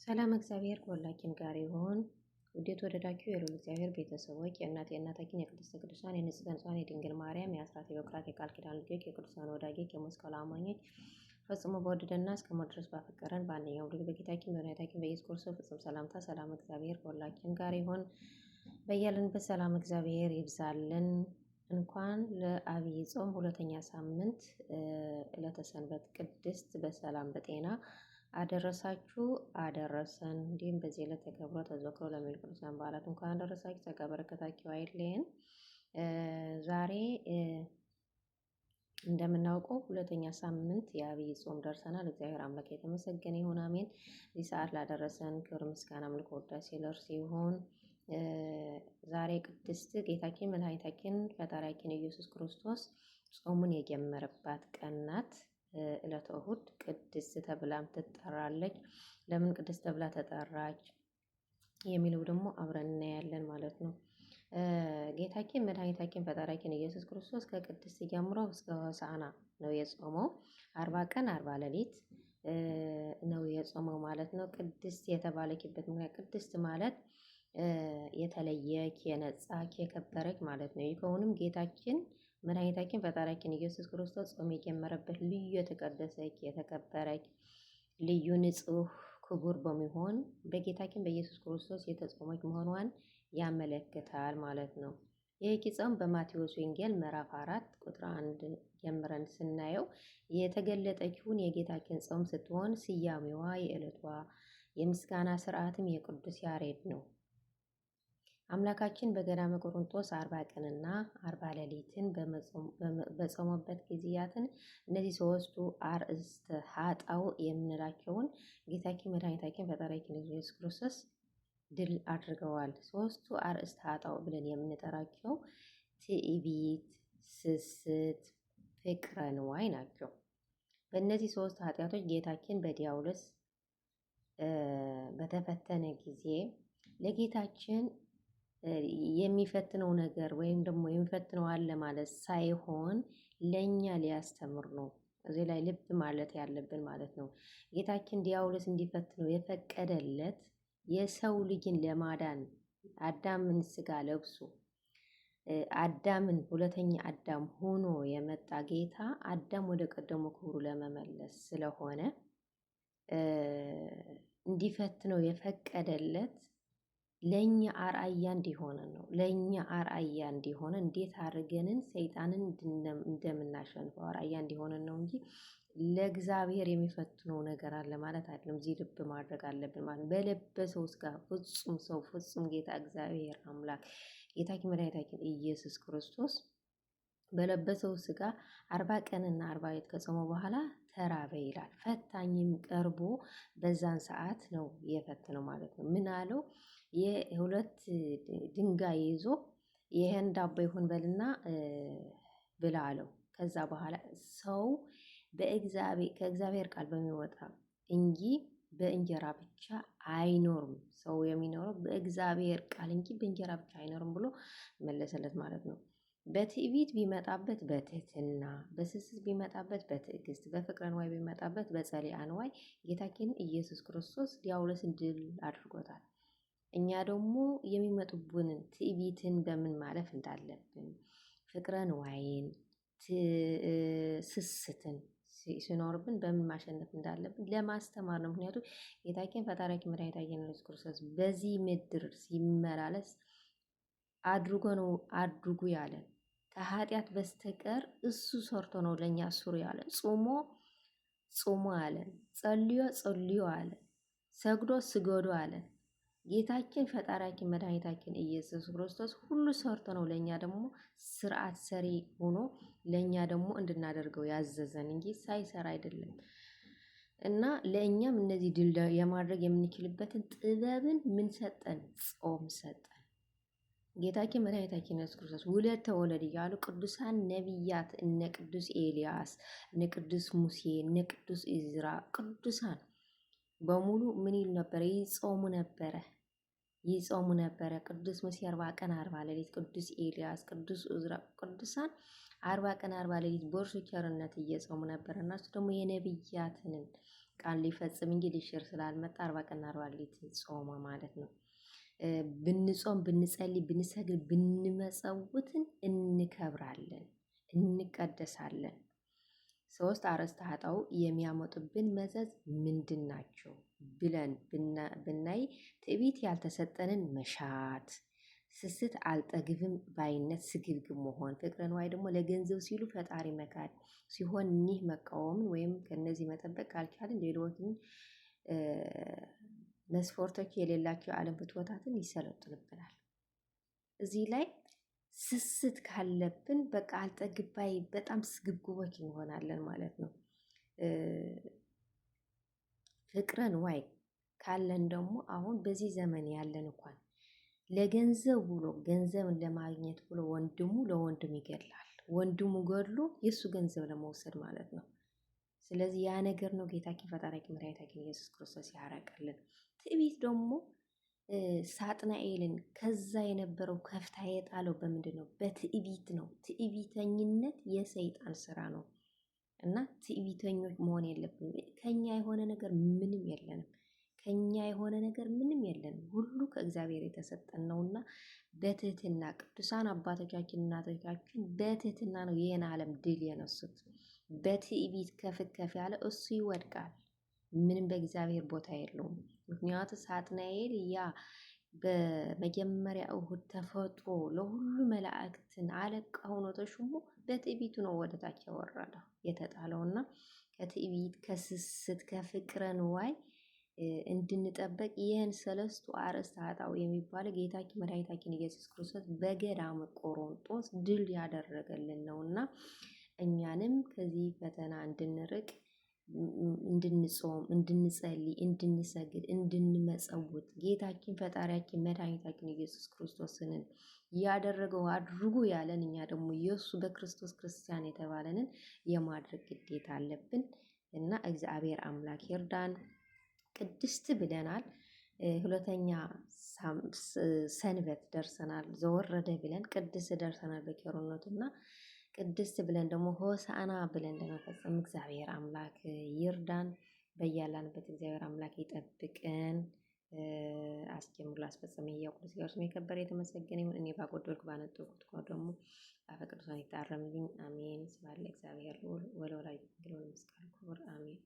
ሰላም እግዚአብሔር ከሁላችን ጋር ይሁን። ውድ የተወደዳችሁ የልዑል እግዚአብሔር ቤተሰቦች የእናታችን የቅድስተ ቅዱሳን የንጽሕተ ንጹሐን የድንግል ማርያም የአስራት የበኩራት የቃል ኪዳን ልጆች የቅዱሳን ወዳጆች የመስቀሉ አማኞች ፈጽሞ በወደደና እስከ ሞት ድረስ ባፈቀረን በአንደኛው ልጅ በጌታችን በመድኃኒታችን በኢየሱስ ክርስቶስ ፍጹም ሰላምታ ሰላም እግዚአብሔር ከሁላችን ጋር ይሁን። በያለንበት ሰላም እግዚአብሔር ይብዛልን። እንኳን ለዐቢይ ጾም ሁለተኛ ሳምንት ዕለተ ሰንበት ቅድስት በሰላም በጤና አደረሳችሁ አደረሰን። እንዲሁም በዚህ ዕለት ተከብሮ ተዘክሮ ለሚውሉ ቅዱሳን በዓላት እንኳን አደረሳችሁ። ጸጋ በረከታችሁ አይለየን። ዛሬ እንደምናውቀው ሁለተኛ ሳምንት የዐቢይ ጾም ደርሰናል። እግዚአብሔር አምላክ የተመሰገነ ይሁን፣ አሜን። እዚህ ሰዓት ላደረሰን ክብር ምስጋና አምልኮ ውዳሴ ለእርሱ ይሁን። ዛሬ ቅድስት ጌታችን መድኃኒታችን ፈጣሪያችን ኢየሱስ ክርስቶስ ጾሙን የጀመረባት ቀን ናት። ዕለተ እሁድ ቅድስት ተብላም ትጠራለች። ለምን ቅድስት ተብላ ተጠራች የሚለው ደግሞ አብረን እናያለን ማለት ነው። ጌታችን መድኃኒታችን ፈጣሪያችን ኢየሱስ ክርስቶስ ከቅድስት ጀምሮ እስከ ሆሳዕና ነው የጾመው። 40 ቀን 40 ሌሊት ነው የጾመው ማለት ነው። ቅድስት የተባለችበት ምክንያት ቅድስት ማለት የተለየች የነጻች የከበረች ማለት ነው። ይኸውንም ጌታችን መድኃኒታችን ፈጣሪያችን ኢየሱስ ክርስቶስ ጾም የጀመረበት ልዩ የተቀደሰች የተከበረች ልዩ ንጹሕ ክቡር በሚሆን በጌታችን በኢየሱስ ክርስቶስ የተጾመች መሆኗን ያመለክታል ማለት ነው። ይህች ጾም በማቴዎስ ወንጌል ምዕራፍ 4 ቁጥር 1 ጀምረን ስናየው የተገለጠችውን የጌታችን ጾም ስትሆን ስያሜዋ የዕለቷ የምስጋና ስርዓትም የቅዱስ ያሬድ ነው። አምላካችን በገዳመ ቆሮንጦስ 40 ቀንና 40 ሌሊትን በጾመበት ጊዜያትን እነዚህ ሶስቱ አርእስተ ኃጣውእ የምንላቸውን ጌታችን መድኃኒታችን ፈጣሪያችን ኢየሱስ ክርስቶስ ድል አድርገዋል። ሶስቱ አርእስተ ኃጣውእ ብለን የምንጠራቸው ትዕቢት፣ ስስት፣ ፍቅረ ንዋይ ናቸው። በእነዚህ ሶስት ኃጢአቶች ጌታችን በዲያብሎስ በተፈተነ ጊዜ ለጌታችን የሚፈትነው ነገር ወይም ደግሞ የሚፈትነው አለ ማለት ሳይሆን ለኛ ሊያስተምር ነው። እዚህ ላይ ልብ ማለት ያለብን ማለት ነው። ጌታችን ዲያብሎስ እንዲፈትነው የፈቀደለት የሰው ልጅን ለማዳን አዳምን ስጋ ለብሶ አዳምን ሁለተኛ አዳም ሆኖ የመጣ ጌታ አዳም ወደ ቀደሙ ክብሩ ለመመለስ ስለሆነ እንዲፈትነው የፈቀደለት ለኛ አርአያ እንዲሆነን ነው። ለኛ አርአያ እንዲሆነ እንዴት አድርገንን ሰይጣንን እንደምናሸንፈው አርአያ እንዲሆነን ነው እንጂ ለእግዚአብሔር የሚፈትነው ነገር አለ ማለት አይደለም። እዚህ ልብ ማድረግ አለብን ማለት ነው። በለበሰው ስጋ ፍጹም ሰው ፍጹም ጌታ እግዚአብሔር አምላክ ጌታችን መድኃኒታችን ኢየሱስ ክርስቶስ በለበሰው ስጋ 40 ቀንና 40 ሌሊት ከጾመ በኋላ ተራበ ይላል። ፈታኝም ቀርቦ በዛን ሰዓት ነው የፈተነው ማለት ነው። ምን አለው? የሁለት ድንጋይ ይዞ ይሄን ዳቦ ይሁን በልና ብላ አለው። ከዛ በኋላ ሰው ከእግዚአብሔር ቃል በሚወጣ እንጂ በእንጀራ ብቻ አይኖርም። ሰው የሚኖረው በእግዚአብሔር ቃል እንጂ በእንጀራ ብቻ አይኖርም ብሎ መለሰለት ማለት ነው። በትዕቢት ቢመጣበት በትህትና፣ በስስት ቢመጣበት በትዕግስት፣ በፍቅረ ንዋይ ቢመጣበት በጸሊአ ንዋይ ጌታችን ኢየሱስ ክርስቶስ ዲያብሎስን ድል አድርጎታል። እኛ ደግሞ የሚመጡብንን ትዕቢትን በምን ማለፍ እንዳለብን፣ ፍቅረ ንዋይን፣ ስስትን ሲኖርብን በምን ማሸነፍ እንዳለብን ለማስተማር ነው። ምክንያቱም ጌታችን ፈጣሪያችን መድኃኒታችን ኢየሱስ ክርስቶስ በዚህ ምድር ሲመላለስ አድርጎ ነው አድርጉ ያለን። ከኃጢአት በስተቀር እሱ ሰርቶ ነው ለእኛ ስሩ ያለን። ጾሞ አለን። ጸልዮ ጸልዮ አለን። ሰግዶ ስገዱ አለን። ጌታችን ፈጣሪያችን መድኃኒታችን ኢየሱስ ክርስቶስ ሁሉ ሰርቶ ነው ለእኛ ደግሞ ስርዓት ሰሪ ሆኖ ለእኛ ደግሞ እንድናደርገው ያዘዘን እንጂ ሳይሰራ አይደለም። እና ለእኛም እነዚህ ድል የማድረግ የምንችልበትን ጥበብን ምን ሰጠን? ጾም ሰጠን። ጌታችን መድኃኒታችን ኢየሱስ ክርስቶስ ውለድ ተወለድ እያሉ ቅዱሳን ነቢያት እነ ቅዱስ ኤልያስ፣ እነ ቅዱስ ሙሴ፣ እነ ቅዱስ ኢዝራ ቅዱሳን በሙሉ ምን ይሉ ነበረ? ይጾሙ ነበረ። ቅዱስ ሙሴ 40 ቀን 40 ሌሊት፣ ቅዱስ ኤልያስ፣ ቅዱስ ኢዝራ ቅዱሳን 40 ቀን 40 ሌሊት በእርሱ ቸርነት እየጾሙ ነበረ። እና እሱ ደግሞ የነቢያትንን ቃል ሊፈጽም እንጂ ሊሽር ስላልመጣ 40 ቀን 40 ሌሊት ጾመ ማለት ነው። ብንጾም ብንጸልይ ብንሰግድ ብንመጸውትን እንከብራለን፣ እንቀደሳለን። 3 አርእስተ ኃጣውእ የሚያመጡብን መዘዝ ምንድን ናቸው ብለን ብናይ ትዕቢት ያልተሰጠንን መሻት፣ ስስት አልጠግብም ባይነት ስግብግብ መሆን፣ ፍቅረ ነዋይ ደግሞ ለገንዘብ ሲሉ ፈጣሪ መካድ ሲሆን እኒህ መቃወምን ወይም ከነዚህ መጠበቅ ካልቻልን ሌሎችን መስፈርቶች የሌላቸው የዓለም ፍትወታትን ይሰለጥንብናል። እዚህ ላይ ስስት ካለብን በቃ አልጠግባይ በጣም ስግብግቦች እንሆናለን ማለት ነው። ፍቅረ ንዋይ ካለን ደግሞ አሁን በዚህ ዘመን ያለን እንኳን ለገንዘብ ብሎ ገንዘብን ለማግኘት ብሎ ወንድሙ ለወንድም ይገድላል። ወንድሙ ገድሎ የእሱ ገንዘብ ለመውሰድ ማለት ነው። ስለዚህ ያ ነገር ነው ጌታችን ፈጣሪያችን መድኃኒታችን ኢየሱስ ክርስቶስ ያራቀልን። ትዕቢት ደግሞ ሳጥናኤልን ከዛ የነበረው ከፍታ የጣለው በምንድን ነው? በትዕቢት ነው። ትዕቢተኝነት የሰይጣን ስራ ነው እና ትዕቢተኞች መሆን የለብንም። ከኛ የሆነ ነገር ምንም የለንም። ከኛ የሆነ ነገር ምንም የለንም። ሁሉ ከእግዚአብሔር የተሰጠን ነውና በትህትና ቅዱሳን አባቶቻችን እናቶቻችን በትህትና ነው ይህን ዓለም ድል የነሱት። በትዕቢት ከፍ ከፍ ያለ እሱ ይወድቃል። ምንም በእግዚአብሔር ቦታ የለውም። ምክንያቱ ሳጥናኤል ያ በመጀመሪያ እሁድ ተፈጥሮ ለሁሉ መላእክትን አለቃ ሆኖ ተሹሞ በትዕቢቱ ነው ወደታች ያወረደው የተጣለውና ከትዕቢት ከስስት ከፍቅረ ንዋይ እንድንጠበቅ ይህን 3ቱ አርእስተ ኃጣውእ የሚባለው ጌታችን መድኃኒታችን ኢየሱስ ክርስቶስ በገዳመ ቆሮንጦስ ድል ያደረገልን ነውና እኛንም ከዚህ ፈተና እንድንርቅ እንድንጾም፣ እንድንጸልይ፣ እንድንሰግድ፣ እንድንመጸውት ጌታችን ፈጣሪያችን መድኃኒታችን ኢየሱስ ክርስቶስን ያደረገው አድርጉ ያለን እኛ ደግሞ የእሱ በክርስቶስ ክርስቲያን የተባለንን የማድረግ ግዴታ አለብን እና እግዚአብሔር አምላክ ይርዳን። ቅድስት ብለናል። ሁለተኛ ሰንበት ደርሰናል። ዘወረደ ብለን ቅድስት ደርሰናል በኬርነቱና ቅድስት ብለን ደግሞ ሆሳዕና ብለን ለመፈጸም እግዚአብሔር አምላክ ይርዳን። በያላንበት እግዚአብሔር አምላክ ይጠብቀን። አስጀምሮ አስፈጸመ እያቁስ ያርሱም የከበረ የተመሰገነ ይሁን። እኔ ባጎደልኩ ባነጠቁት ደግሞ አፈ ቅዱሳን ይታረምልኝ። አሜን። ስብሐት ለእግዚአብሔር ወለወላዲቱ ድንግል ወለመስቀሉ ክቡር አሜን።